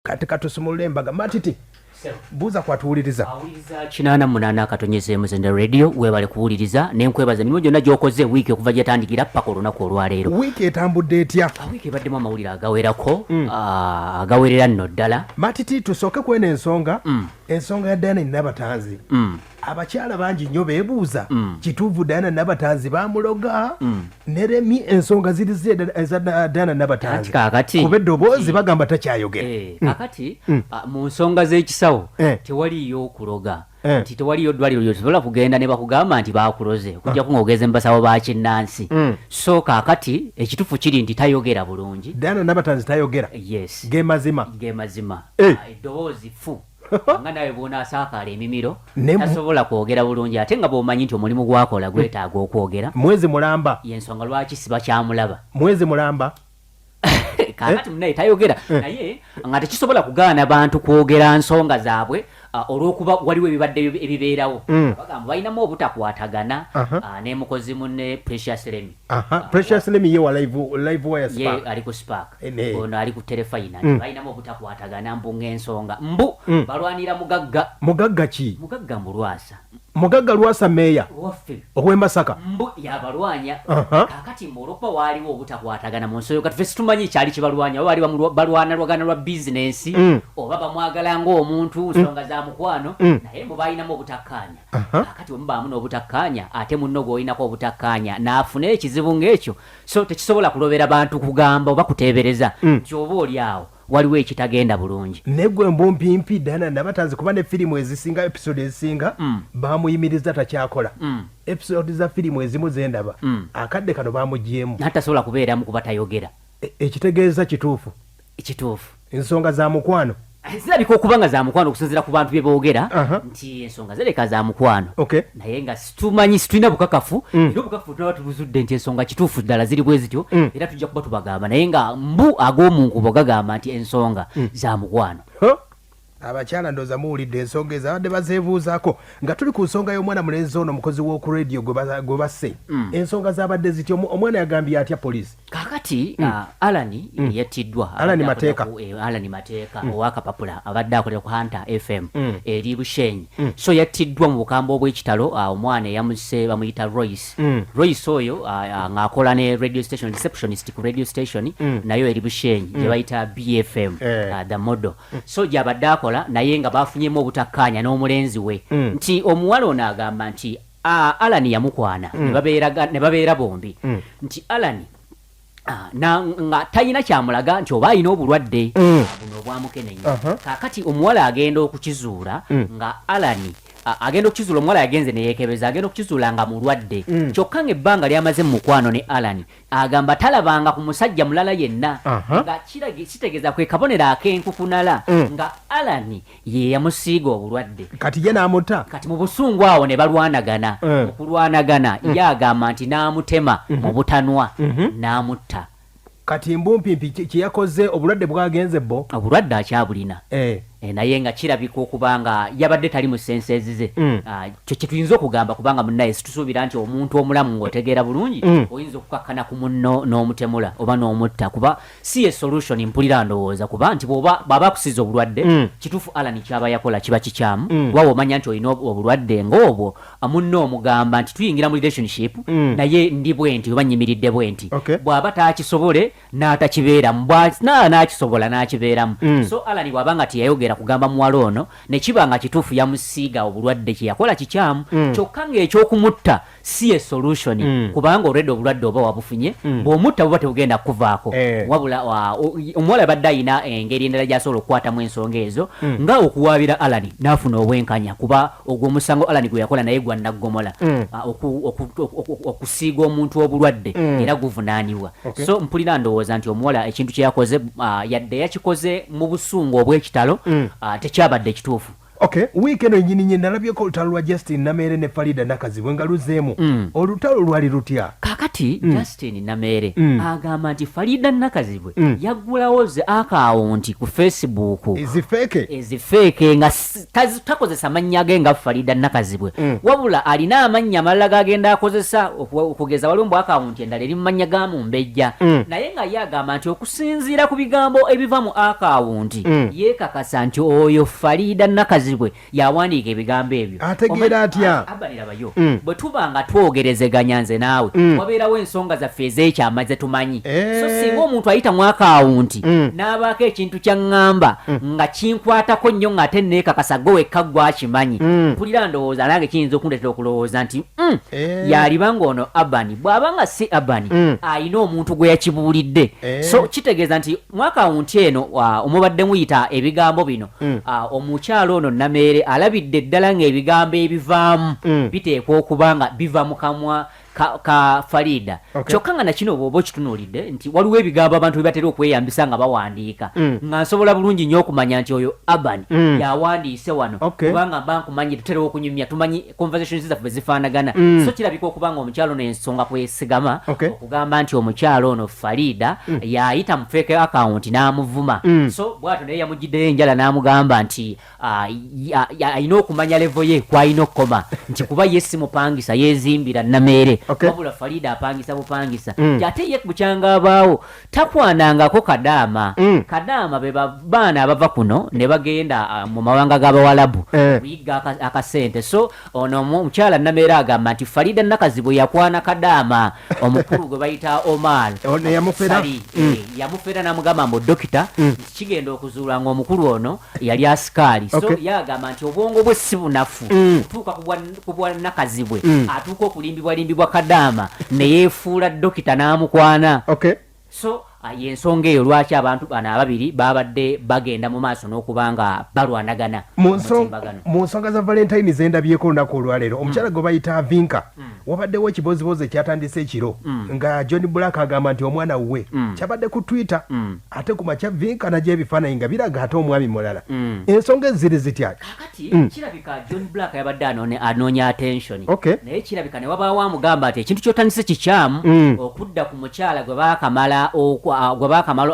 kati katusumulule embaga matiti buuza kwatuwuliriza kinana munana katonyeze muzende radio webale kuwuliriza nenkwebaza mimo gyonna gyokoze wiiki okuva gyatandikira paka olunaku olwaleero wiiki etambudde etya wiiki ebaddemu amawulire agawerako agawerera nno ddala matiti tusooke kwena ensonga ensonga ya Diana Nabatanzi abakyala bangi nnyo beebuuza kituufu Diana Nabatanzi bamuloga neremi ensonga ziri eza Diana Nabatanzi kuba eddoboozi bagamba takyayogera kakati mu nsonga z'ekisawo tewaliyo okuloga nti tewaliyo ddwaliro lyosobola kugenda ne bakugamba nti bakuloze okujjaku ng'ogeze mu basawo ba kinnansi so kaakati ekituufu kiri nti tayogera bulungi Diana Nabatanzi tayogera yes gemazima eddoboozi fu nga nawe bw'onaasaakaala emimiro tasobola kwogera bulungi ate nga bw'omanyi nti omulimu gwakola gwetaaga okwogera mwezi mulamba yensonga lwaki siba kyamulaba mwezi mulamba kakati munaye tayogera naye nga tekisobola kugaana bantu kwogera nsonga zaabwe olw'okuba waliwo ebibadde ebibeerawo bagamba balinamu obutakwatagana n'emukozi munne Precious Lemi Precious Lemi ye wa live wire Spark ye ali ku Spark ono ali ku Telefina balinamu obutakwatagana mbu ng'ensonga balwanira mugagga ki mugagga Mulwasa mugagga Lwasa meya ow'e Masaka yabalwanya kakati olw'okuba waaliwo obutakwatagana mu nsonga kati ffe situmanyi kyali kibalwanya oba baali balwana lwagana lwa bizinensi oba bamwagala ng'omuntu nsonga za mukwano naye mubalinamu obutakkaanya kakati omubaamu n'obutakkaanya ate munno gw'olinako obutakkaanya n'afuna ekizibu ng'ekyo so tekisobola kulobera bantu kugamba oba kuteebereza nti oba oli awo waliwo ekitagenda bulungi negwe mbumpimpi Diana Nabatanzi kuba ne firimu ezisinga episode ezisinga bamuyimiriza takyakola episode za firimu ezimu zendaba akadde kano bamugyemu natasobola kubeeramu kuba tayogera ekitegeeza kituufu ensonga za mukwano zirabika okuba nga za mukwano okusinziira ku bantu bye boogera nti ensonga zireka za mukwano naye nga situmanyi situlina bukakafu era obukakafu tunaba tubuzudde nti ensonga kituufu ddala ziri bwe zityo era tujja kuba tubagamba naye nga mbu ag'omunkubo gagamba nti ensonga za mukwano abakyala ndooza muwulidde ensonga ezo abadde bazeebuuzaako nga tuli ku nsonga y'omwana mulenzi ono omukozi w'oku radio gwe basse ensonga zabadde zityo omwana yagambye atya poliisi kakati Alani yattiddwa Alani Mateeka owakapapula abadde akolera ku Hunter FM eri Bushenyi so yattiddwa mu bukamba obw'ekitalo omwana eyamuse bamuyita Royce oyo ng'akola ne radio station receptionist ku radio station nayo eri Bushenyi gye bayita BFM the model so gyabadde naye nga bafunyemu obutakkaanya n'omulenzi we nti omuwala ono agamba nti Alani yamukwana ne babeera bombi nti Alani nga talina kyamulaga nti oba alina obulwadde buno obwamukenenya kakati omuwala agenda okukizuula nga Alani agenda okukizuula omuwala yagenze neyeekebeza agenda okukizuula nga mulwadde kyokka ng'ebbanga lyamaze mu mukwano ne Alani agamba talabanga ku musajja mulala yenna nga kitegeeza kwe kabonero ak'enkukunala nga Alani ye yamusiiga obulwadde kati ye n'amutta kati mu busungu awo ne balwanagana mu kulwanagana ye agamba nti n'amutema mu butanwa n'amutta kati mbumpimpi kyeyakoze obulwadde bwagenze bo obulwadde akyabulina naye nga kirabika okuba nga yabadde tali mu sense ezize kyo kyetuyinza okugamba kubanga munnaye situsuubira nti omuntu omulamu ng'otegeera bulungi oyinza okukakkana ku munno n'omutemula oba n'omutta kuba si ye solution mpulira ndowooza kuba nti bw'aba akusiza obulwadde kituufu Alani kyaba yakola kiba kikyamu waaba omanya nti olina obulwadde ng'obwo munno omugamba nti tuyingira mu relationship naye ndi bwe nti oba nnyimiridde bwe nti bw'aba taakisobole n'atakibeeramu n'akisobola n'akibeeramu so Alani bw'aba nga teyayogera kugamba muwala ono ne kiba nga kituufu yamusiiga obulwadde kyeyakola kikyamu kyokka ng'ekyokumutta si ye solution kubanga olwedde obulwadde oba wabufunye bw'omutta buba tebugenda kukuvaako wabula omuwala yabadde alina engeri endala gy'asobola okukwatamu ensonga ezo nga okuwaabira Alani n'afuna obwenkanya kuba ogwo omusango Alani gwe yakola naye gwa naggomola okusiiga omuntu obulwadde era guvunaanibwa so mpulira ndowooza nti omuwala ekintu kye yakoze yadde yakikoze mu busungu obw'ekitalo tekyabadde kituufu Okay, weekend nyinyi nalabye ko lutalo lwa Justin Namere ne Farida Nakazibwe nga luzeemu. Olutalo lwali lutya? Kakati Justin Namere agamba nti Farida Nakazibwe yaggulawo ze akaawunti ku Facebook. Ezifeke nga takozesa mannya ge nga Farida Nakazibwe. Wabula alina amannya amalala gagenda akozesa okugeza waliwo mbu akaawunti endala eri mu mannya ga Mumbejja. Naye nga ye agamba nti okusinziira ku bigambo ebiva mu akaawunti yeekakasa nti oyo Farida Nakazibwe yawandiika ebigambo ebyo. Ategeera atya? Abalirabayo bwe tuba nga twogerezeganya nze naawe wabeerawo ensonga zaffe ez'ekyama ze tumanyi. So singa omuntu ayita mu akaawunti n'abaako ekintu kyaŋŋamba nga kinkwatako nnyo ng'ate neekakasa gwe wekka gwakimanyi, mpulira ndowooza nange kiyinza okundeetera okulowooza nti yaliba ng'ono Abani bw'aba nga si Abani ayina omuntu gwe yakibuulidde. So kitegeeza nti mu akaawunti eno omubadde muyita ebigambo bino omukyalo ono Namere alabidde ddala ng'ebigambo ebivaamu biteekwa okuba nga biva mu kamwa ka Farida. Kyokka nga nakino bw'oba okitunuulidde nti waliwo ebigambo abantu bebatera okweyambisa nga bawandiika nga nsobola bulungi nnyo okumanya nti oyo Abani yawandiise wano kubanga mba nkumanyi tutera okunyumya tumanyi conversations zaffe zifaanagana. So kirabika okuba nga omukyalo ono ensonga kwesigama okugamba nti omukyalo ono Farida yayita mu fake account n'amuvuma. So bw'atyo naye yamugiddeyo enjala n'amugamba nti ayina okumanya level ye kw'ayina okukoma nti kuba ye si mupangisa yeezimbira Namere. Wabula Farida apangisa bupangisa. Ate ye bukyanga abaawo takwanangako Kadaama. Kadaama be baana abava kuno ne bagenda mu mawanga g'Abawalabu kuyiga akasente. So ono omukyala Namere agamba nti Farida Nakazibwe yakwana Kadaama omukulu gwe bayita Omar. Yamufera n'amugamba mbu dokita kigenda okuzuula ng'omukulu ono yali asikaali. So yagamba nti obwongo bwe si bunafu kutuuka ku bwa Nakazibwe atuuka okulimbibwa Kadaama ne yeefuula dokita n'amukwana. So yensonga eyo lwaki abantu bano ababiri babadde bagenda mu maaso n'okuba nga balwanagana mu nsonga za Valentine zendabyeko olunaku olwaleero. Omukyala gwe bayita Vinka wabaddewo ekibozibozi ekyatandise ekiro nga John Black agamba nti omwana wuwe kyabadde ku Twitter ate ku makya Vinka najja ebifaananyi nga biraga ate omwami mulala. Ensonga eziri zitya? Kakati kirabika John Black yabadde anoonya attention naye kirabika ne wabaawo amugamba nti ekintu kyotandise kikyamu okudda ku mukyala gwe baakamala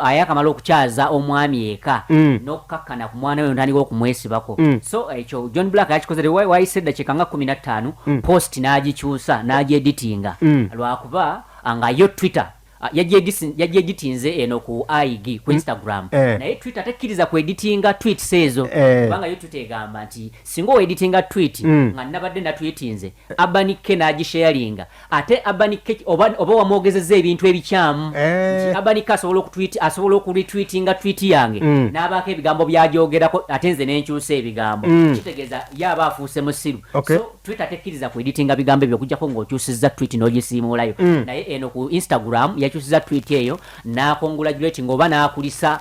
ayakamala okukyaza omwami eka n'okkakkana ku mwana we ntandika okumwesibako. So ekyo John Black yakikoze wayise eddakiika nga 15 post n'agikyusa n'agyeditinga lwakuba nga yo Twitter yagitinze eno ku IG ku Instagram naye Twitter tekkiriza ku editinga tweets ezo kubanga yo Twitter egamba nti singa oeditinga tweet nga nabadde natweetinze Abanike n'agisharinga ate Abanike oba wamwogezeza ebintu ebikyamu nti Abanike asobola okuretweetinga tweet yange n'abaako ebigambo byagyogerako ate nze n'enkyusa ebigambo kitegeeza yaba afuuse musiru. So Twitter tekkiriza ku editinga bigambo ebyo okuggyako ng'okyusizza tweet n'ogisiimuulayo naye eno ku Instagram yakyusiza tweet eyo n'akongulating oba n'akulisa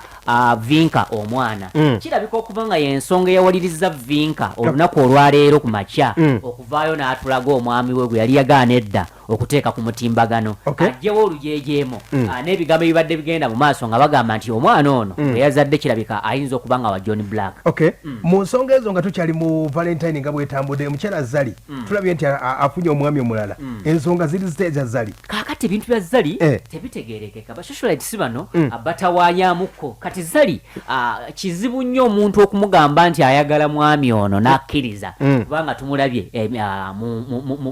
Vinka omwana. Kirabika okuba nga y'ensonga eyawaliriza Vinka olunaku olwaleero ku makya okuvaayo n'atulaga omwami we gwe yali yagaana edda okuteeka ku mutimbagano ajjewo olujeejeemo n'ebigambo ebibadde bigenda mu maaso nga bagamba nti omwana ono bwe yazadde kirabika ayinza okuba nga wa John Black. Mu nsonga ezo nga tukyali mu Valentine nga bwetambudde mukyala Zali tulabye nti afunye omwami omulala. Ensonga ziri ziteeza Zali. Kakati ebintu bya Zali tebitegeerekeka basocialites bano batawaanyamukko kati Zali kizibu nnyo omuntu okumugamba nti ayagala mwami ono n'akkiriza kubanga tumulabye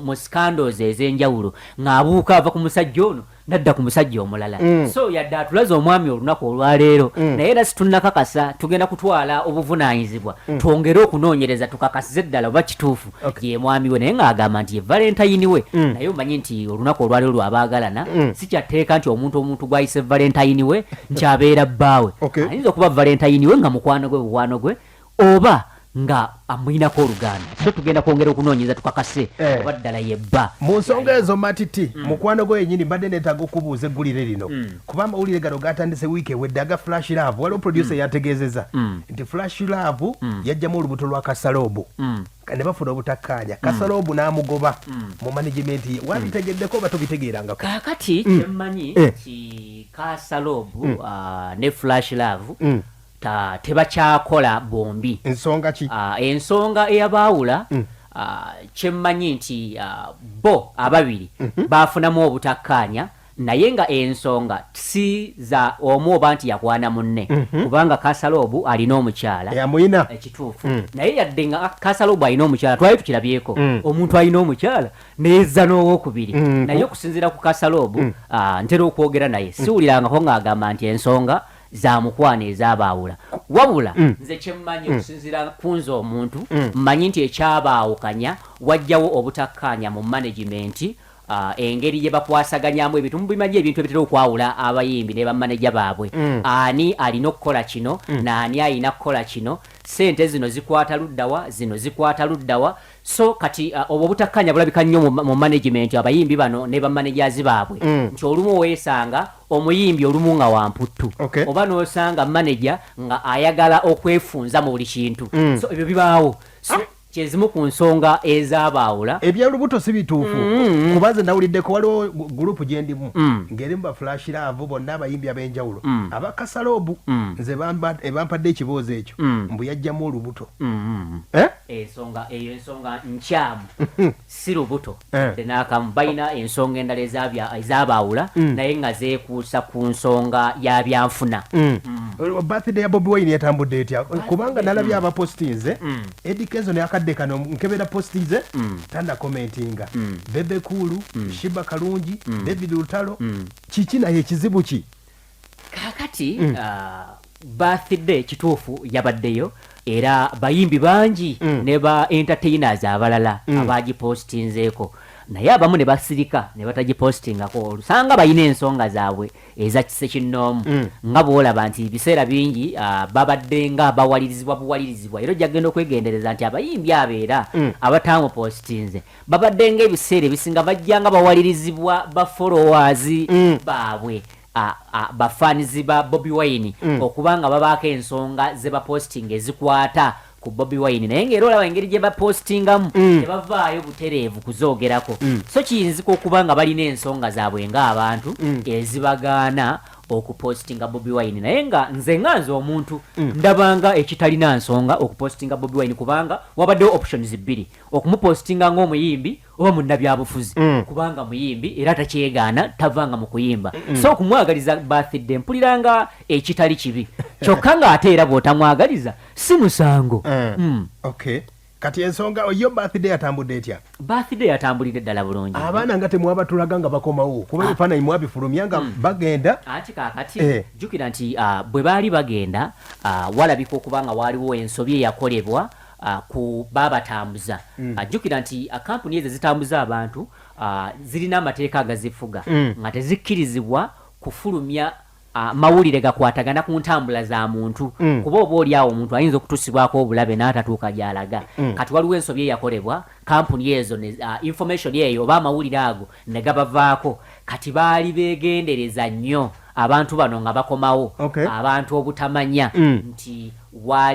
mu scandals ez'enjawulo ng'abuuka ava ku musajja ono nadda ku musajja omulala. So yadde atulaze omwami olunaku olwaleero naye era situnnakakasa tugenda kutwala obuvunaanyizibwa twongere okunoonyereza tukakasize ddala oba kituufu ye mwami we naye ng'agamba nti ye Valentine we naye omanyi nti olunaku olwaleero lwabaagalana si kyatteeka nti omuntu gw'ayise Valentine we nti abeera bbaawe ayinza okuba Valentine we nga mukwano gwe oba nga amwinako oluganda. So tugenda kwongera okunoonyeza tukakase oba ddala yebba mu nsonga ezo matiti mukwano gwe yennyini mbadde neetaaga okubuuza eggulire lino kuba amawulire gano gatandise wiiki ewedde aga Flash Love waliwo producer yategeezeza nti Flash Love yajjamu olubuto lwa Kasalobu ne bafuna obutakkaanya Kasalobu n'amugoba mu management ye wabitegeddeko oba tobitegeerangako? Kakati kyemmanyi ki Kasalobu ne Flash Love tebakyakola bombi. Ensonga ki? Ensonga eyabaawula kyemmanyi nti bo ababiri baafunamu obutakkaanya naye nga ensonga si za omu oba nti yakwana munne kubanga Kasalobu alina omukyala yamuyina ekituufu naye yadde nga Kasalobu alina omukyala twali tukirabyeko omuntu alina omukyala neeza n'owokubiri naye okusinziira ku Kasalobu ntera okwogera naye siwulirangako ng'agamba nti ensonga za mukwana ezabaawula wabula nze kyemmanyi okusinziira ku nze omuntu mmanyi nti ekyabaawukanya wajjawo obutakkaanya mu management engeri gye bakwasaganyamu ebintu mubimanyi ebintu ebitera okwawula abayimbi ne bamaneja baabwe ani alina okukola kino naani alina kukola kino sente zino zikwata luddawa zino zikwata luddawa so kati obwo butakkaanya bulabika nnyo mu management abayimbi bano ne bamanejazi baabwe nti olumu weesanga omuyimbi olumu nga wamputtu oba n'osanga manager nga ayagala okwefunza mu buli kintu so ebyo bibaawo kyezimu ku nsonga ezabaawula ebyolubuto si bituufu kubanze nawuliddeko waliwo gurupu gye ndimu ngeri mu bafulashiravu bonna abayimbi ab'enjawulo aba Kasalobu nze bampadde ekiboozi ekyo mbu yajjamu olubuto ensonga eyo ensonga nkyamu si lubuto tenakamu balina ensonga endala ezabaawula naye nga zeekuusa ku nsonga ya byanfuna birthday ya Bobi Wine yatambudde etya kubanga nalabye abapostinze Eddie Kenzo ne akadde kano nkebera postinze tanda commentinga Bebe Kulu Shiba Kalungi David Lutalo kiki naye ekizibu ki kakati birthday kituufu yabaddeyo era bayimbi bangi ne ba entertainers abalala abagipostinzeeko naye abamu ne basirika ne batagipostingako olusanga balina ensonga zaabwe eza kise kinnoomu nga bw'olaba nti ebiseera bingi babadde nga buwalirizibwa era ojja kgenda okwegendereza nti abayimbi abeera abatamupostinze babadde nga ebiseera ebisinga bajja nga bawalirizibwa bafollowers baabwe bafanizi ba Bobi Wine okubanga babaako ensonga ze baposting ezikwata ku Bobi Wine naye ng'era olaba engeri gye bapostingamu tebavaayo butereevu kuzoogerako so kiyinzika okuba nga balina ensonga zaabwe ng'abantu ezibagaana okupostinga Bobi Wine naye nga nze omuntu ndabanga ekitalina nsonga okupostinga Bobi Wine kubanga wabaddewo options bbiri okumupostinga ng'omuyimbi oba munnabyabufuzi kubanga muyimbi era takyegaana tavanga mu kuyimba so okumwagaliza birthday mpuliranga ekitali kibi kyokka ng'ate era bw'otamwagaliza si musango okay kati ensonga yo birthday yatambudde etya birthday yatambulidde ddala bulungi abaana nga temwabatulaga nga bakomawo kuba ebifaananyi mwabifulumya nga bagenda ati kaakati jjukira nti bwe baali bagenda walabika okuba nga waaliwo ensobi eyakolebwa ku babatambuza jjukira nti kampuni ezo zitambuza abantu zirina amateeka agazifuga nga tezikkirizibwa kufulumya mawulire gakwatagana ku ntambula za muntu kuba oba oli awo omuntu ayinza okutuusibwako obulabe n'atatuuka gy'alaga kati waliwo ensobi eyakolebwa kampuni ezo information eyo oba amawulire ago ne gabavaako kati baali beegendereza nnyo abantu bano nga bakomawo abantu obutamanya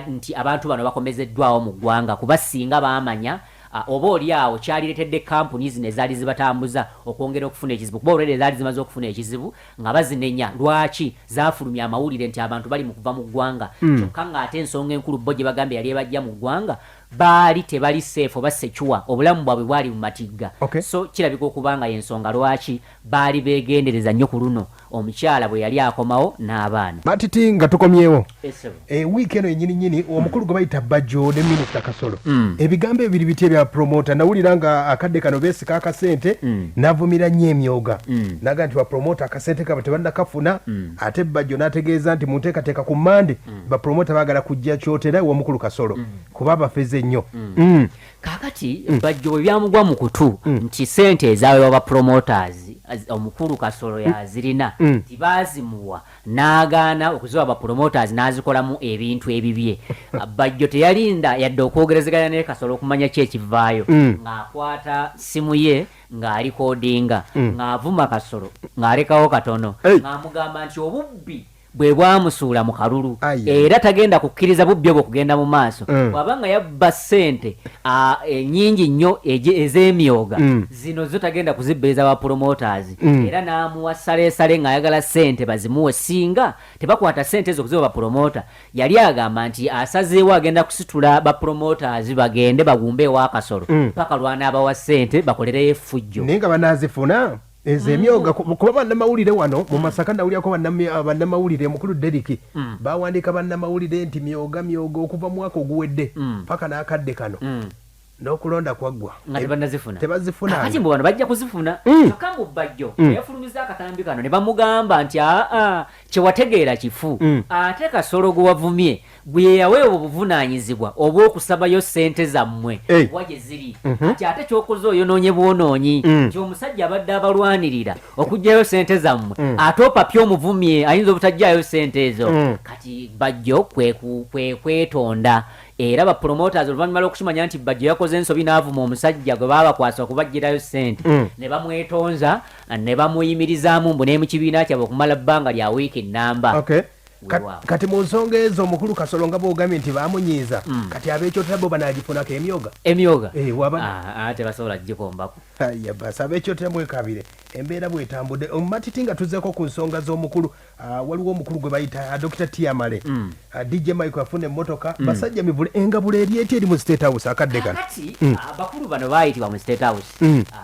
nti abantu bano bakomezeddwawo mu ggwanga kuba singa baamanya oba oli awo kyaliretedde kampuni zino ezaali zibatambuza okwongera okufuna ekizibu kuba olwedde ezaali zimaze okufuna ekizibu nga bazinenya lwaki zaafulumya amawulire nti abantu bali mu kuva mu ggwanga kyokka ng'ate ensonga enkulu bo gye bagambye yali ebajja mu ggwanga baali tebali seefu oba secuwa obulamu bwabwe bwali mu matigga so kirabika okubanga yensonga lwaki baali beegendereza nnyo ku luno omukyala bwe yali akomawo n'abaana matiti nga tukomyewo wiiki eno yennyininyini omukulu gwe bayita Bajjo ne Minisita Kasolo ebigambo ebiri biti ebya promota nawulira nga akadde kano beesika akasente n'avumira nnyo emyoga naga nti bapromota akasente kaba tebannakafuna ate Bajjo n'ategeeza nti munteekateeka ku Mande bapromota baagala kujja kyotera w'omukulu Kasolo kuba bafeze nnyo kaakati Bajjo bwe byamugwa mu kutu nti sente ezaawe bapromoters omukulu Kasolo yazirina tibaazimuwa n'agaana okuziwa bapromoters n'azikolamu ebintu ebibye Bajjo teyalinda yadde okwogerezeganya ne Kasolo okumanya ki ekivaayo ng'akwata simu ye ng'alikodinga ng'avuma Kasolo ng'alekawo katono ng'amugamba nti obubbi bwe bwamusuula mu kalulu era tagenda kukkiriza bubbi obwo kugenda mu maaso bw'abanga yabba ssente ennyingi nnyo ez'emyoga zino zo tagenda kuzibbeeza ba promoters era n'amuwa saleesale ng'ayagala ssente bazimuwe singa tebakwata ssente ezo kuziwa ba promota yali agamba nti asazeewo agenda kusitula ba promoters bagende bagumbe ew'akasolo paka lw'anaabawa ssente bakolereyo effujjo naye nga banaazifuna ezo emyoga kuba bannamawulire wano mu Masaka nawulyako bannamawulire mukulu Deriki bawandiika bannamawulire nti myoga okuva mu mwaka oguwedde paka n'akadde kano n'okulonda kwaggwa tebazifuna kati mbu bano bajja kuzifuna kyokka mu Bajjo yafulumiza akatambi kano ne bamugamba nti kyewategeera kifu ate Kasolo gwe wavumye gwe yaweebwa obuvunaanyizibwa obw'okusabayo ssente zammwe wagye ziri ati ate kyokoze oyonoonye bwonoonyi nti omusajja abadde abalwanirira okuggyayo ssente zammwe ate opapya omuvumye ayinza obutajjayo ssente ezo kati Bajjo kwe kwetonda era ba promoters oluvannyuma lw'okukimanya nti Bajjo yakoze ensobi n'avuma omusajja gwe baabakwasa okubaggyirayo ssente ne bamwetonza ne bamuyimirizaamu mbu ne mu kibiina kyabwe okumala bbanga lya wiiki nnamba kati mu nsonga ezo omukulu Kasolo nga boogambye nti baamunyiiza kati ab'ekyoterabo banaagifunako emyoga tebasobola gikombako basi ab'ekyoterabo ekabire embeera bwetambudde omumatiti nga tuzzeeko ku nsonga z'omukulu waliwo omukulu gwe bayita Dr. Tiamale DJ Michael afuna emmotoka basajja mivule engabula eri eti eri mu State House akadde kano abakulu bano baayitibwa mu State House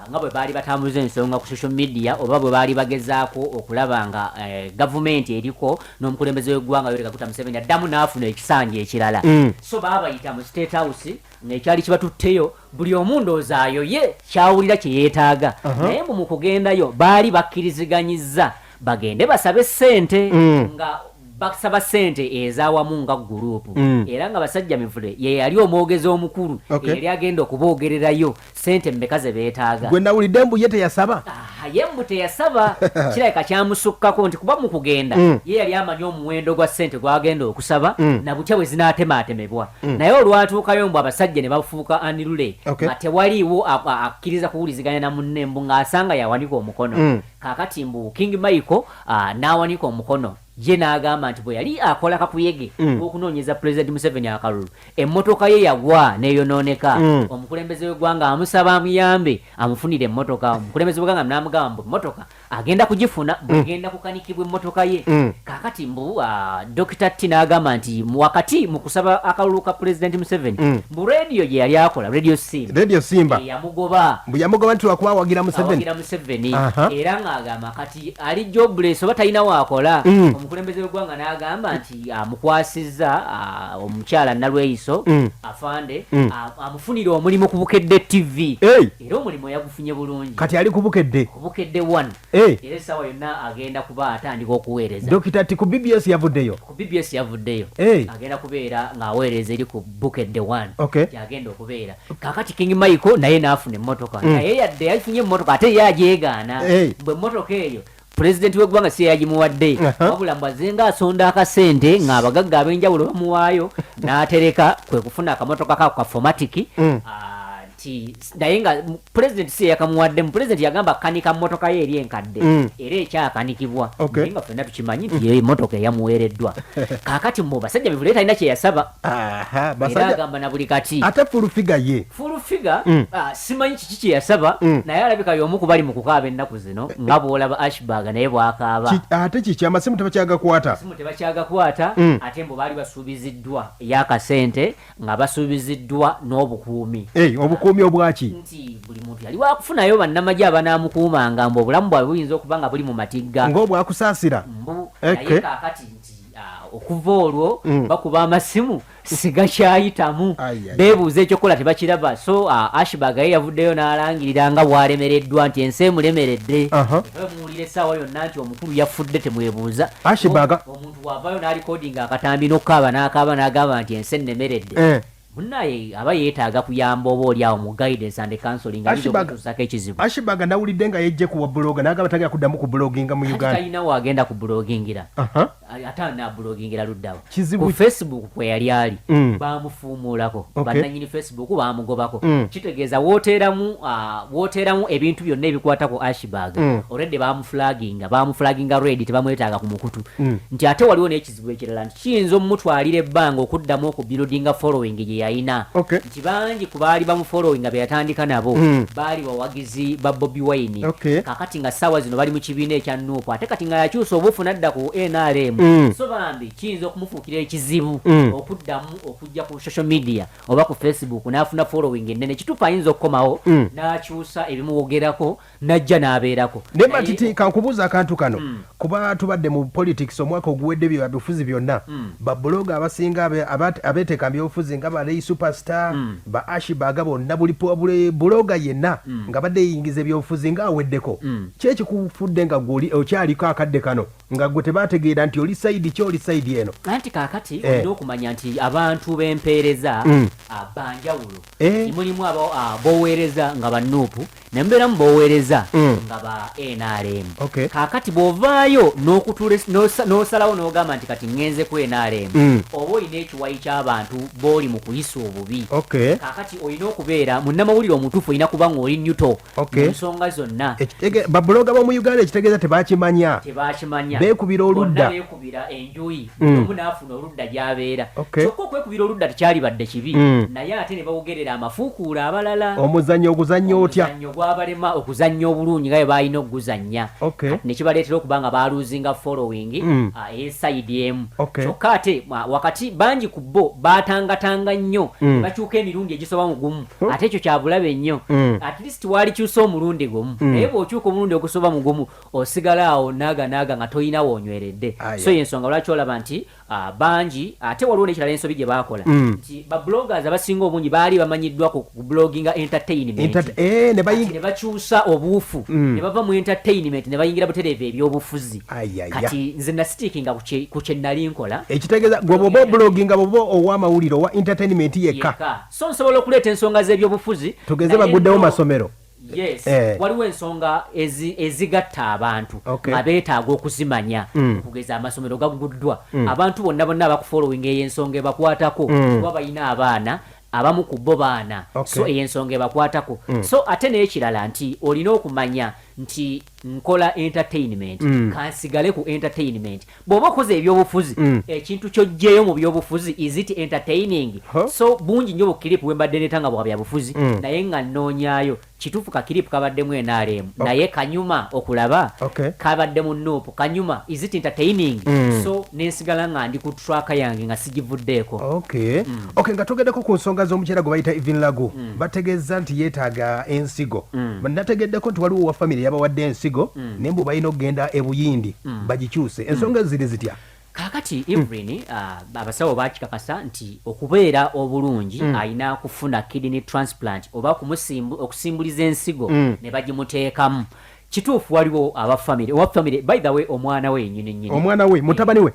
nga bwe baali batambuza ensonga ku social media oba bwe baali bagezaako okulaba nga gavumenti eriko n'omukulembeze w'eggwanga Yoweri Kaguta Museveni addamu n'afuna ekisanja ekirala so baabayita mu State House ng'ekyali kibatutteyo buli omu ndowoozayo ye kyawulira kye yeetaaga naye mu kugendayo baali bakkiriziganyizza bagende basabe ssente nga basaba ssente ezaawamu nga guruupu era nga basajja mivule ye yali omwogezi omukulu yali agenda okuboogererayo ssente mmeka ze beetaaga gwe nawulidde mbu ye teyasaba ye mbu teyasaba kirabika kyamusukkako nti kuba mu kugenda ye yali amanyi omuwendo gwa ssente gwagenda okusaba na butya bwe zinaatemaatemebwa naye olwatuukayo mbu abasajja ne bafuuka anirule nga tewaliiwo akkiriza kuwuliziganya na munne mbu ng'asanga yawanika omukono kaakati mbu King Michael n'awanika omukono ye n'agamba nti bwe yali akola kakuyege okunoonyeza Pulezidenti Museveni akalulu emmotoka ye yagwa neeyonooneka omukulembeze w'eggwanga amusaba amuyambe amufunire emmotoka omukulembeze w'eggwanga n'amugamba mbu emmotoka agenda kugifuna bwegenda kukanikibwa emmotoka ye kaakati mbu Dr. T n'agamba nti wakati mu kusaba akalulu ka Pulezidenti Museveni mbu rediyo gye yali akola rediyo Simba yamugoba nti lwakuba awagira Museveni era ng'agamba kati ali jobless oba talina waakola omukulembeze w'eggwanga n'agamba nti amukwasizza omukyala Nalweyiso afande amufunire omulimu ku Bukedde TV era omulimu yagufunye bulungi kati ali ku Bukedde 1 era essaawa yonna agenda kuba atandika okuweereza Dr. T ku BBS yavuddeyo agenda kubeera ng'aweereza eri ku Bukedde 1 gyagenda okubeera kaakati King Michael naye n'afuna emmotoka naye yadde yafunye emmotoka ate ye agyegaana bwe emmotoka eyo Pulezidenti w'eggwanga si yagimuwadde wabula mbu azenga asonda akasente ng'abagagga ab'enjawulo bamuwaayo n'atereka kwe kufuna akamotoka kako ka fomatiki naye nga pulezidenti si yakamuwadde pulezidenti yagamba kanika mmotoka ye eri enkadde era ekyakanikibwa naye nga ffenna tukimanyi nti ye emmotoka eyamuweereddwa kaakati mu basajja bivule talina kye yasaba era agamba na buli kati ate fulufiga simanyi kiki kye yasaba naye alabika y'omu ku bali mu kukaaba ennaku zino nga bw'olaba Ashburg naye bw'akaaba ate kiki amasimu tebakyagakwata ate mbu baali basuubiziddwa ey'akasente nga basuubiziddwa n'obukuumi obwaki nti buli muntu yali wakufunayo bannamagye abanaamukuumanga mbu obulamu bwabwe buyinza okuba nga buli mu matigga ng'obwakusaasira naye kaakati nti okuva olwo bakuba amasimu sigakyayitamu beebuuza ekyokukola tebakiraba so Ashburg ye yavuddeyo n'alangirira nga bw'alemereddwa nti ensi emulemeredde muwulira essaawa yonna nti omukulu yafudde temwebuuza omuntu wavayo n'alikodinga akatambi n'okukaaba n'akaaba n'agamba nti ensi ennemeredde munaye aba yeetaaga kuyamba oba oli awo mu guidance and counseling okutuusako ekizibu. Ashibag nawulidde nga yejje ku bloga n'agamba tagenda kuddamu ku bloginga mu Uganda. Talina waagenda ku blogingira. Ate anablogingira luddawo. Kizibu ku Facebook kwe yali ali baamufuumuulako. Bannannyini Facebook baamugobako. Kitegeeza wooteeramu ebintu byonna ebikwata ku Ashibag. Already baamuflaginga red tebamwetaaga ku mukutu. Nti ate waliwo n'ekizibu ekirala nti kiyinza omutwalira ebbanga okuddamu okubuildinga following gye yalina. Nti bangi ku baali bamufollowinga be yatandika nabo baali bawagizi ba Bobi Wine. Kakati nga ssaawa zino bali mu kibiina ekya Nuupu ate kati nga yakyusa obuufu n'adda ku NRM. So bambi kiyinza okumufuukira ekizibu okuddamu okujja ku social media oba ku Facebook n'afuna following ennene kituufu ayinza okukomawo n'akyusa ebimuwogerako n'ajja n'abeerako. Naye matiti kankubuuza akantu kano kuba tubadde mu politics omwaka oguwedde byabufuzi byonna babloga abasinga abeeteeka mu byobufuzi nga ba Ray Superstar ba Ashibag bonna buli bloga yenna nga badde yingiza ebyobufuzi nga aweddeko kyekikufudde nga gwe okyaliko akadde kano nga gwe tebategeera nti oli sayidi ki oli sayidi eno. Anti kaakati olina okumanya nti abantu b'empeereza banjawulo mulimu boweereza nga ba Nuupu ne mbeeramu boweereza nga ba NRM. Kaakati bw'ovaayo n'osalawo n'ogamba nti kati ngenze ku NRM oba olina ekiwayi ky'abantu b'oli mu kuyisa obubi. Kaakati olina okubeera munnamawulire omutuufu olina kuba ng'oli nyuto mu nsonga zonna. Babuloga b'omu Uganda ekitegeeza tebakimanya beekubira oludda beekubira enjuyi omu n'afuna oludda gy'abeera. Kyokka okwekubira oludda tekyali badde kibi naye ate ne bawogerera amafuukuula abalala. Omuzannyo oguzannya otya? Gwabalema okuzannya obulungi nga bwe baalina okuguzannya ne kibaleetera okuba nga baaluzinga following ey'esayidi emu. Kyokka ate wakati bangi ku bo baatangatanga nnyo bakyuka emirundi egisoba mu gumu ate ekyo kyabulabe nnyo. At least waalikyusa omulundi gumu naye bw'okyuka omulundi ogusoba mu gumu osigala awo naaga nga tolina woonyweredde. So y'ensonga lwaki olaba nti bangi ate waliwo n'ekirala ensobi gye baakola nti babloggers abasinga obungi baali bamanyiddwa ku bloginga entertainment ne bakyusa obuufu ne bava mu entertainment ne bayingira butereevu ebyobufuzi. Kati nze nasitiikinga ku kye nnali nkola ekitegeeza gwe bwoba obloginga bwoba ow'amawulire owa entertainment yekka so nsobola okuleeta ensonga z'ebyobufuzi tugeze baguddewo masomero. Yes, waliwo ensonga ezigatta abantu abeetaaga okuzimanya okugeza amasomero gaguddwa abantu bonna abakufollowing eyo ensonga ebakwatako kuba balina abaana abamu ku bo baana so eyo ensonga ebakwatako. So ate n'ekirala nti olina okumanya nti nkola entertainment kansigale ku entertainment. Bw'oba okoze ebyobufuzi ekintu ky'oggyeyo mu byobufuzi is it entertaining? So bungi nnyo bukiripu bwe mbadde neetanga bwa byabufuzi naye nga nnoonyaayo kituufu kakiripu kabaddemu NRM naye kanyuma okulaba kabadde mu Nuupu kanyuma is it entertaining? So nensigala nga ndi ku traka yange nga sigivuddeeko. Nga togeddeko ku nsonga z'omukyala gwe bayita Even Lagu bategeeza nti yeetaaga ensigo. Nategeddeko nti waliwo wa famire yabawadde ensigo naye mbu balina okugenda ebuyindi bagikyuse. Ensonga ziri zitya? Kaakati Evelyn abasawo baakikakasa nti okubeera obulungi alina kufuna kidney transplant oba okusimbuliza ensigo ne bagimuteekamu. Kituufu waliwo abafamire by the way omwana we nnyini mutabani we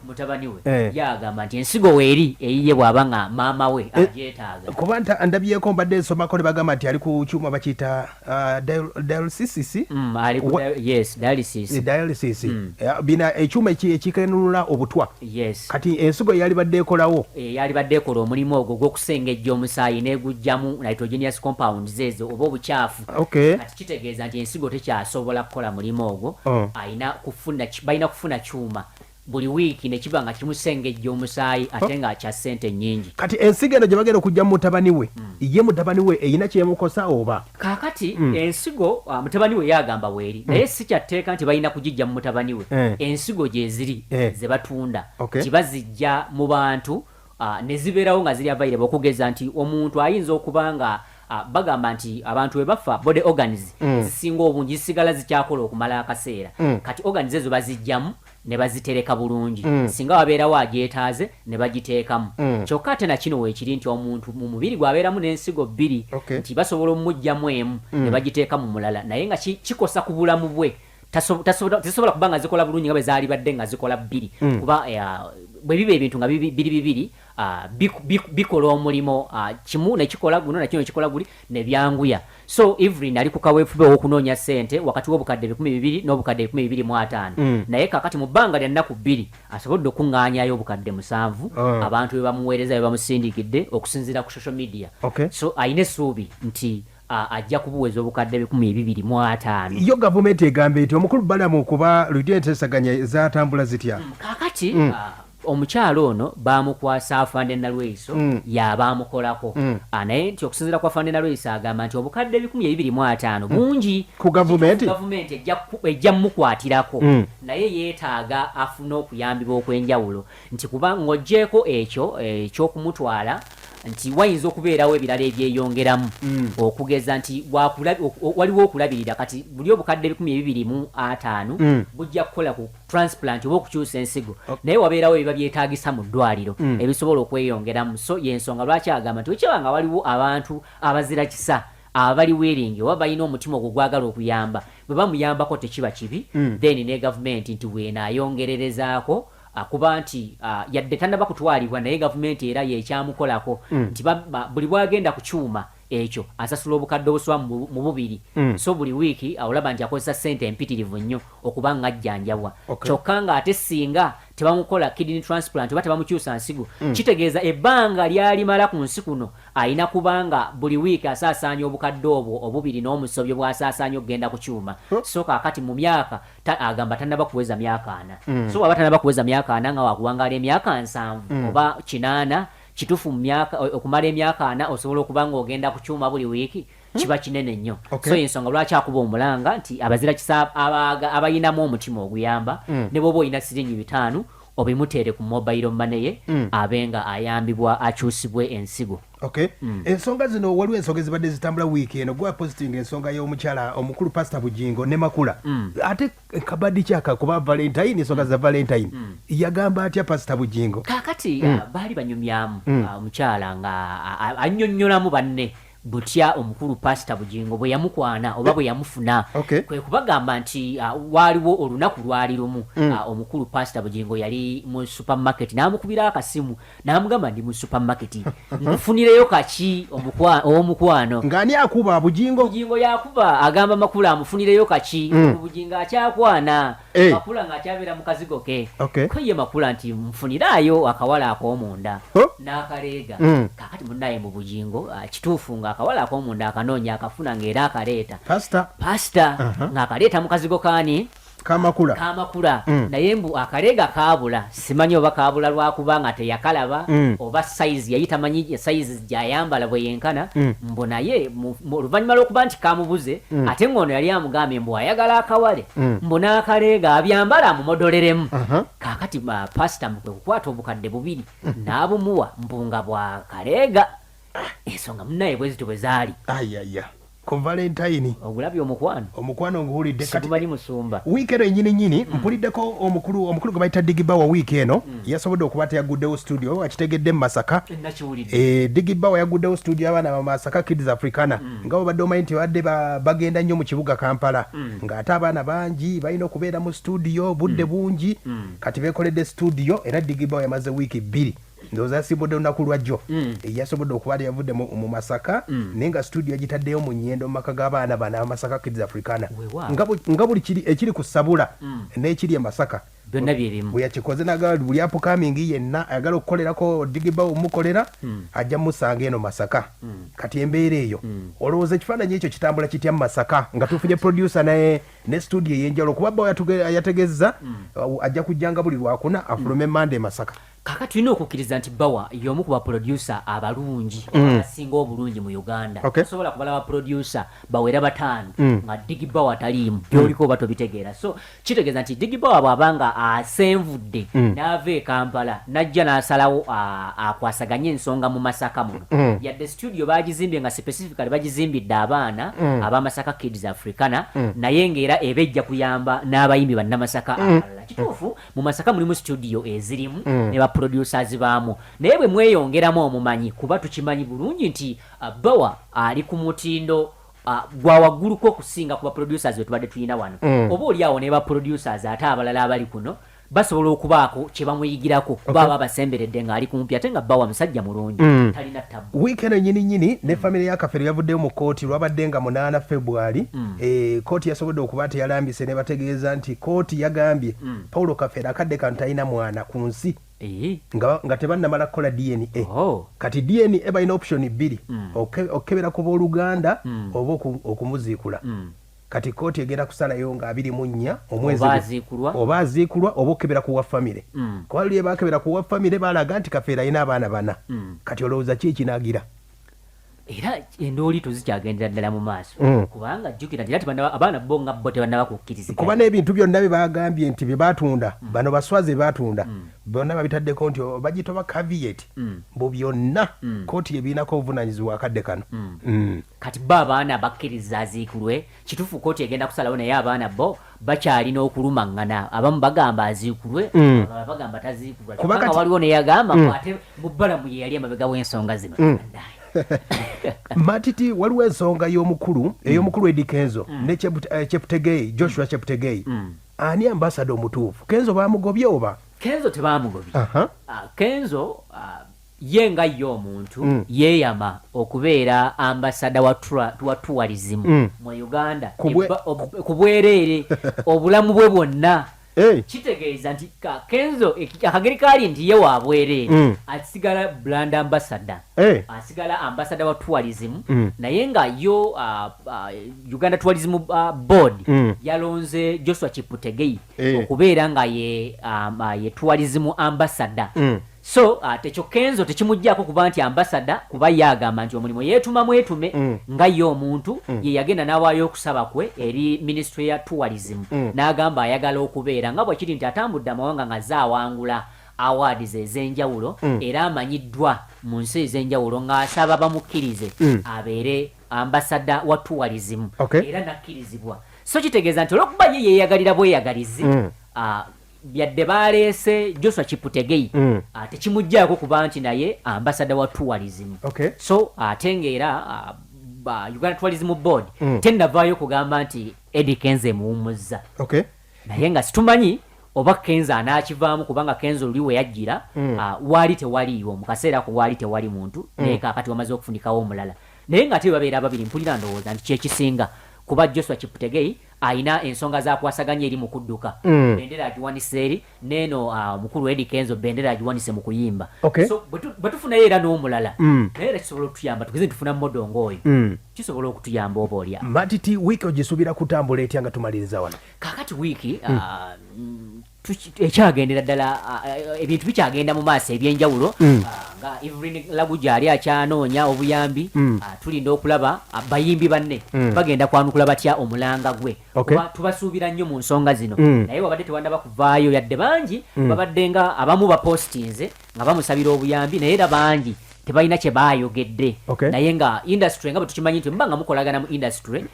yagamba nti ensigo weeri eyiye bw'aba nga maama we agyetaaga. Kuba ndabyeko mbadde nsomako ne bagamba nti ali ku kyuma bakiyita dialysis. Dialysis bina ekyuma ekikenulula obutwa. Kati ensigo yali badde ekolawo yali badde ekola omulimu ogwo gw'okusengejja omusaayi n'egujjamu nitrogenous compounds ezo oba obukyafu. Kati kitegeeza nti ensigo tekyasobola kukola mulimu ogwo balina kufuna kyuma buli wiiki ne kiba nga kimusengejja omusaayi ate nga kya ssente nnyingi. Kati ensigo eno gye bagenda okujja mu mutabani we ye mutabani we eyina kyemukosa oba? Kaakati ensigo mutabani we yagamba weeri naye si kyatteeka nti balina kugijja mu mutabani we. Ensigo gye ziri ze batunda kiba zijja mu bantu ne zibeerawo nga ziri available okugeza nti omuntu ayinza okuba nga bagamba nti abantu we bafa body organs zisinga obungi zisigala zikyakola okumala akaseera kati organs ezo bazijjamu ne bazitereka bulungi singa wabeerawo agyetaaze ne bagiteekamu. Kyokka ate na kino weekiri nti omuntu mu mubiri gwabeeramu n'ensigo bbiri nti basobola omugjamu emu ne bagiteeka mu mulala naye nga kikosa ku bulamu bwe tesobola kuba nga zikola bulungi nga bwe zaali badde nga zikola bbiri kuba bwe biba ebintu nga biri bibiri bikola omulimo kimu nekikola guno nakino nekikola guli nebyanguya. So Evelyn ali ku kaweefube w'okunoonya ssente wakati w'obukadde 200 n'obukadde 225 naye kakati mu bbanga lya nnaku 2 asobodde okuŋŋaanyayo obukadde 7 abantu be bamuweereza be bamusindikidde okusinziira ku social media. So ayina essuubi nti ajja kubuweza obukadde 225. Yo gavumenti egambe nti omukulu Balamu kuba ludyentesaganya zatambula zitya kakati omukyalo ono bamukwasa afande Nalweyiso yabamukolako naye nti okusinziira kwa afande Nalweyiso agamba nti obukadde 225 bungi ku gavumenti ejja mukwatirako naye yeetaaga afuna okuyambibwa okwenjawulo nti kuba ng'ogjeeko ekyo ekyokumutwala nti wayinza okubeerawo ebirala ebyeyongeramu okugeza nti waliwo okulabirira kati buli obukadde 225 bujja kukola ku transplant oba okukyusa ensigo naye wabeerawo ebiba byetaagisa mu ddwaliro ebisobola okweyongeramu. So yensonga lwaki agamba nti wekyebanga waliwo abantu abazira kisa abali weeringi oba balina omutima ogwagala okuyamba bwe bamuyambako tekiba kibi then ne gavumenti nti weenayongererezaako kuba nti yadde tannaba kutwalibwa naye gavumenti era yekyamukolako nti buli bwagenda ku kyuma ekyo asasula obukadde obuswa mu bubiri so buli wiiki olaba nti akozesa ssente empitirivu nnyo okuba ng'ajjanjabwa kyokka ng'ate singa tebamukola kidney transplant oba tebamukyusa nsigo kitegeeza ebbanga lyalimala ku nsi kuno ayina kubanga buli wiiki asaasaanya obukadde obwo obubiri n'omusobyo bw'asaasaanya okugenda ku kyuma. So kaakati mu myaka agamba tannaba kuweza myaka 4 so waba tannaba kuweza myaka 4 nga wakuwangaala emyaka 7 oba 8 kitufu mu myaka okumala emyaka 4 osobola okuba ng'ogenda ku kyuma buli wiiki kiba kinene nnyo. So ensonga lwaki akuba omulanga nti abazira kisa abayinamu omutima oguyamba ne bwoba olina siringi 5 obimuteere ku mobile money ye abenga ayambibwa akyusibwe ensigo. Ensonga zino waliwo ensonga ezibadde zitambula wiiki eno gwa positing ensonga y'omukyala omukulu Pastor Bujingo ne Makula ate kabaddi kyaka kuba Valentine ensonga za Valentine yagamba atya Pastor Bujingo kakati baali banyumyamu omukyala nga annyonnyolamu banne butya omukulu Pastor Bujingo bwe yamukwana oba bwe yamufuna kwe kubagamba nti waliwo olunaku lwali lumu omukulu Pastor Bujingo yali mu supermarket n'amukubira akasimu n'amugamba ndi mu supermarket nkufunireyo kaki omukwano ng'ani akuba Bujingo yakuba agamba Makula amufunireyo kaki Bujingo akyakwana Makula ng'akyabeera mu kazigo ke ko ye Makula nti mfuniraayo akawala ak'omunda n'akaleega kakati munnaye mu Bujingo kituufu nga akawala ak'omunda akanoonya akafuna ng'era akaleeta Pastor ng'akaleeta mu kazigo kaani Kamakula naye mbu akaleega kaabula simanyi oba kaabula lwakubanga teyakalaba oba size yali tamanyi size gyayambala bwe yenkana mbu naye oluvannyuma lw'okuba nti kamubuze ate ng'ono yali amugambye mbu ayagala akawale mbu n'akaleega abyambala amumodoleremu kaakati Pastor mukwe kukwata obukadde 2 n'abumuwa mbu nga bwakaleega ensonga munnaye bwe zito bwe zaali ku Valentine ogulabye omukwano nguwulidde kati bali musumba wiiki eno ennyini mpuliddeko omukulu gwe bayita Digibawa wiiki eno yasobodde okuba teyaguddewo studio akitegedde mu Masaka Digibawa yaguddewo studio abaana ba Masaka Kids Africana nga babadde omanyi nti badde bagenda nnyo mu kibuga Kampala ng'ate abaana bangi balina okubeera mu studio budde bungi kati beekoledde studio era Digibawa yamaze wiiki 2 ndowooza yasimbudde olunaku lwajjo yasobodde okuba yavudde mu Masaka naye nga studio yagitaddeyo mu Nnyendo mu maka g'abaana bana Masaka Kids Africana nga buli ekiri ku Sabula n'ekiri e Masaka byonna byerimu bwe yakikoze n'agala buli upcoming yenna ayagala okukolerako Digibawa omukolera ajja musanga eno Masaka kati embeera eyo olowooza ekifaananyi ekyo kitambula kitya mu Masaka nga tufunye producer ne studio ey'enjawulo kuba Bawa yategezza ajja kujjanga buli Lwakuna afulume Monday Masaka kakati tulina okukkiriza nti Bawa y'omu ku baproducer abalungi abasinga obulungi mu Uganda osobola kubala baproducer bawera 5 nga Digibawa taliimu byoliko oba tobitegeera so kitegeeza nti Digibawa bw'abanga asenvudde n'ava e Kampala n'ajja n'asalawo akwasaganye ensonga mu Masaka muno yadde studio bagizimbye nga specifically bagizimbidde abaana aba Masaka Kids Africana naye ng'era ebejja kuyamba n'abayimbi bannamasaka abalala kituufu mu Masaka mulimu studio ezirimu ne producers baamu naye bwe mweyongeramu omumanyi kuba tukimanyi bulungi nti Bawa ali ku mutindo gwa wagguluko okusinga ku ba producers betubadde tulina wano oba oli awo ne ba producers ate abalala abali kuno basobola okubaako kye bamuyigirako baba abasemberedde ng'ali kumpi ate nga bawa musajja mulungi talina ttabu. Wiiki eno nnyini ne famire ya Kafeero yavuddeyo mu kooti lwabadde nga 8 February. Kooti yasobodde okuba teyalambise ne bategeeza nti kooti yagambye Paulo Kafeero akadde kano talina mwana ku nsi nga tebannamala kukola DNA. Kati DNA balina option 2 okebera ku booluganda oba okumuziikula. Kati kooti egenda kusalayo nga 24 omwezi oba aziikulwa oba okebera kuwa famire. Kuba luli bakebera kuwa famire balaga nti Kafeero alina abaana 4. Kati olowooza ki ekinagira? Era endooli tozikyagendera ddala mu maaso kubanga jjukira nti abaana bo nga bo tebannaba kukkirizika. Kuba n'ebintu byonna bye bagambye nti bye baatunda bano baswazi baatunda bonna babitaddeko nti bagitoba caveat mbu byonna kooti ebiinako obuvunaanyizibwa akadde kano. Kati bo abaana bakkiriza aziikulwe kituufu kooti egenda kusalawo naye abaana bo bakyalina okulumaŋŋana. Abamu bagamba aziikulwe abalala bagamba taziikulwa kubanga waliwo neyagamba ate mu bbalamu ye yali emabega w'ensonga zino. Matiti waliwo ensonga ey'omukulu Eddie Kenzo ne Cheptegei Joshua Cheptegei. Ani ambassador omutuufu? Kenzo bamugobye oba? Kenzo tebamugobye. Kenzo ye nga ye omuntu yeeyama okubeera ambassador wa tourism mu Uganda ku bwereere obulamu bwe bwonna. Kitegeeza nti Kenzo akageri kaali nti ye wa bwereere asigala brand ambassador asigala ambassador wa tourism naye nga yo Uganda Tourism Board yalonze Joshua Cheptegei okubeera nga ye tourism ambassador. So tekyo Kenzo tekimuggyako kuba nti ambassador kuba yagamba nti omulimu yeetuma mwetume nga ye omuntu ye yagenda n'awaayo okusaba kwe eri Ministry ya Tourism n'agamba ayagala okubeera nga bwe kiri nti atambudde amawanga nga zaawangula awards ez'enjawulo era amanyiddwa mu nsi ez'enjawulo ng'asaba bamukkirize abeere ambassador wa tourism era nakkirizibwa. So kitegeeza nti olw'okuba ye yeeyagalira bweyagalizi byadde baleese Joshua Cheptegei tekimuggyako kuba nti naye ambassador wa tourism. So ate ng'era Uganda Tourism Board tennavaayo kugamba nti Eddie Kenzo emuwummuzza naye nga situmanyi oba Kenzo anaakivaamu kubanga Kenzo luli we yajjira waali tewaliiwo mu kaseera ako waali tewali muntu naye kaakati wamaze okufunikawo omulala naye nga ate babeera babiri mpulira ndowooza nti kyekisinga kuba Joshua Cheptegei ayina ensonga zakwasaganya eri mu kudduka bendera agiwanise eri neeno mukulu Eddie Kenzo bendera agiwanise mu kuyimba. So bwe tufunayo era n'omulala naye era kisobola okutuyamba tugeze tufuna modongo oyo kisobola okutuyamba oba olya. Matiti wiiki ogisuubira kutambula etya nga tumaliriza wano? Kaakati wiiki ekyagendera ddala ebintu bikyagenda mu maaso ebyenjawulo nga Evelyn Lagu gyali akyanoonya obuyambi tulinda okulaba bayimbi banne bagenda kwanukula batya omulanga gwe kuba tubasuubira nnyo mu nsonga zino naye wabadde tewandaba kuvaayo yadde bangi babadde nga abamu bapostinze nga bamusabira obuyambi naye era bangi tebalina kye baayogedde naye nga industry nga bwe tukimanyi nti muba nga mukolagana mu industry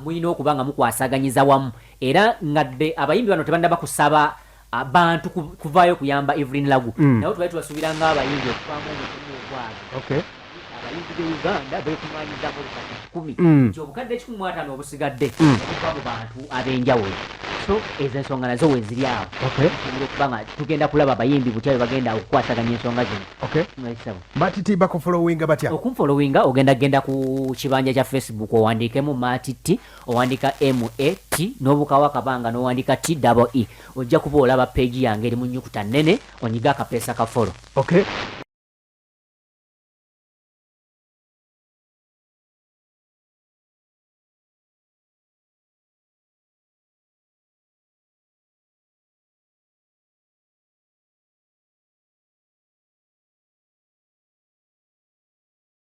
mulina okuba nga mukwasaganyiza wamu era ngadde abayimbi bano tebandaba kusaba abantu kuvaayo kuyamba Evelyn Lagu naye tubali tubasuubira ng'abayimbi okuvaamu omukono ogwabwe abayimbi b'e Uganda beekuŋŋaanyiza mu obukadde 10 nti obukadde 15 obusigadde okuva mu bantu ab'enjawulo. So ezo ensonga nazo we ziri awo okuba nga tugenda kulaba abayimbi butya bwe bagenda okukwasaganya ensonga zino. Matiti bakufolowinga batya? Okumfolowinga genda ku kibanja kya Facebook owandiikemu Matiti owandika MAT n'obukawa akabanga n'owandika TEE ojja kuba olaba peegi yange eri mu nnyukuta nnene onyiga akapeesa ka follow.